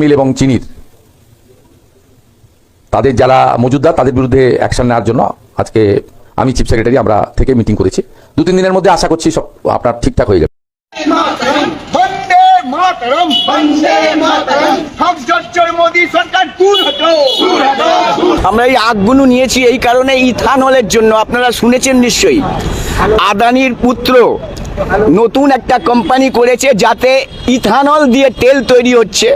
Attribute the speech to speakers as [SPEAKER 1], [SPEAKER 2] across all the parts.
[SPEAKER 1] মিল এবং চিনির তাদের যারা মজুদদার তাদের বিরুদ্ধে অ্যাকশন নেওয়ার জন্য আজকে আমি চিফ সেক্রেটারি আমরা থেকে মিটিং করেছি। 2-3 দিনের মধ্যে আশা করছি সব আপনার ঠিকঠাক হয়ে যাবে।
[SPEAKER 2] আমরা এই আগগুলো নিয়েছি এই কারণে ইথানলের জন্য। আপনারা শুনেছেন নিশ্চয়ই আদানির পুত্র নতুন একটা কোম্পানি করেছে যাতে ইথানল দিয়ে তেল তৈরি হচ্ছে।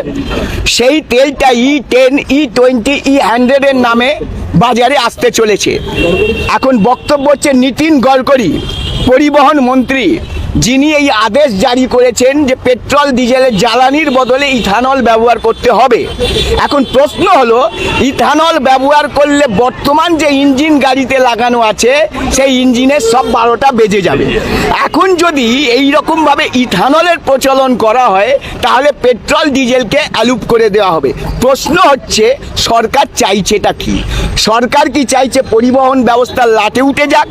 [SPEAKER 2] সেই তেলটা E10 E20 E100 এর নামে বাজারে আসতে চলেছে। এখন বক্তব্য হচ্ছে নীতিন গডকরি পরিবহন মন্ত্রী, যিনি এই আদেশ জারি করেছেন যে পেট্রোল ডিজেলের জ্বালানির বদলে ইথানল ব্যবহার করতে হবে। এখন প্রশ্ন হলো, ইথানল ব্যবহার করলে বর্তমান যে ইঞ্জিন গাড়িতে লাগানো আছে সেই ইঞ্জিনের সব 12টা বেজে যাবে। এখন যদি এই রকমভাবে ইথানলের প্রচলন করা হয় তাহলে পেট্রোল ডিজেলকে আলুপ করে দেওয়া হবে। প্রশ্ন হচ্ছে সরকার চাইছেটা কি? সরকার কি চাইছে পরিবহন ব্যবস্থা লাটে উঠে যাক,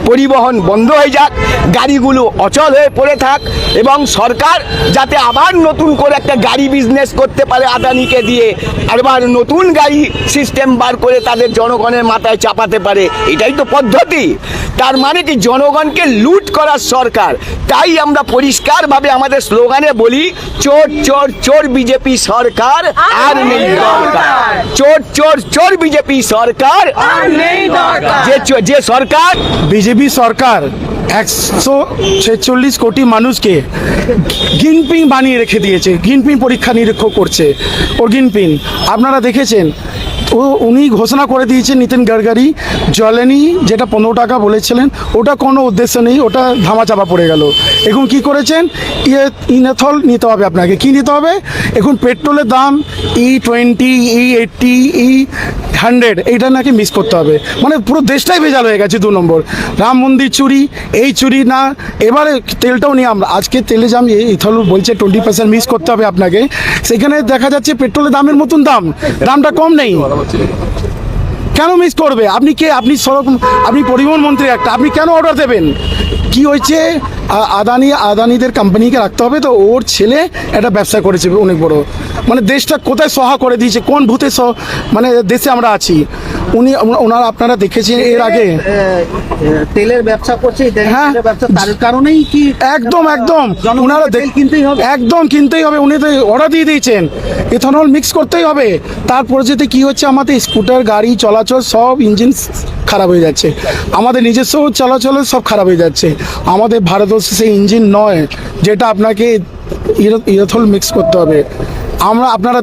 [SPEAKER 2] পরিবহন বন্ধ হয়ে যাক, গাড়িগুলো অচল হয়ে পড়ে থাক এবং সরকার যাতে আবার নতুন করে একটা গাড়ি বিজনেস করতে পারে আদানিকে দিয়ে, আবার নতুন গাড়ি সিস্টেম বার করে তাদের জনগণের মাথায় চাপাতে পারে? এটাই তো পদ্ধতি। তার মানে কি জনগণকে লুট করার সরকার। তাই আমরা পরিষ্কারভাবে আমাদের স্লোগানে বলি, চোর চোর চোর বিজেপি সরকার আর নেই দরকার। চোর চোর চোর বিজেপি সরকার আর নেই দরকার। যে সরকার
[SPEAKER 3] বিজেপি সরকার 146 কোটি মানুষকে গিনপিং বানিয়ে রেখে দিয়েছে। গিনপিং পরীক্ষা নিরীক্ষা করছে ও গিনপিং আপনারা দেখেছেন। উনি ঘোষণা করে দিয়েছেন নীতিন গডকরি, জ্বালানি যেটা 15 টাকা বলেছিলেন ওটা কোনো উদ্দেশ্য নেই, ওটা ধামাচাপা পড়ে গেল। এখন কি করেছেন, ইথানল নিতে হবে। আপনাকে কি নিতে হবে? এখন পেট্রোলের দাম E20 E80 E100 এইটা নাকি মিস করতে হবে। মানে পুরো দেশটাই ভেজাল হয়ে গেছে। 2 নম্বর রাম মন্দির চুরি, এই চুরি না, এবারে তেলটাও নিয়ে আমরা আজকে তেলে দাম ইথানল বলছে 20% মিস করতে হবে আপনাকে। সেখানে দেখা যাচ্ছে পেট্রোলের দামের মতন দামটা কম নেই। কেন মিস করবে? আপনি কে? আপনি পরিবহন মন্ত্রী একটা, আপনি কেন অর্ডার দেবেন? কি হয়েছে, আদানিদের কোম্পানিকে রাখতে হবে, তো ওর ছেলে একটা ব্যবসা করেছে অনেক বড়। মানে দেশটা কোথায় সহা করে দিয়েছে, কোন ভূতে মানে দেশে আমরা আছি। ওনারা আপনারা দেখেছেন এর আগে
[SPEAKER 4] তেলের ব্যবসা করছে,
[SPEAKER 3] হ্যাঁ
[SPEAKER 4] তার কারণেই কি
[SPEAKER 3] একদম ওনারা একদম কিনতেই হবে। উনি তো অর্ডার দিয়ে দিয়েছেন ইথানল মিক্স করতেই হবে। তারপরে যেতে কি হচ্ছে, আমাদের স্কুটার গাড়ি চলাচল সব ইঞ্জিন খারাপ হয়ে যাচ্ছে, আমাদের নিজস্ব চলাচল সব খারাপ হয়ে যাচ্ছে। আমাদের ভারতবর্ষে সেই ইঞ্জিন নয় যেটা আপনাকে ইথানল মিক্স করতে হবে। আপনারা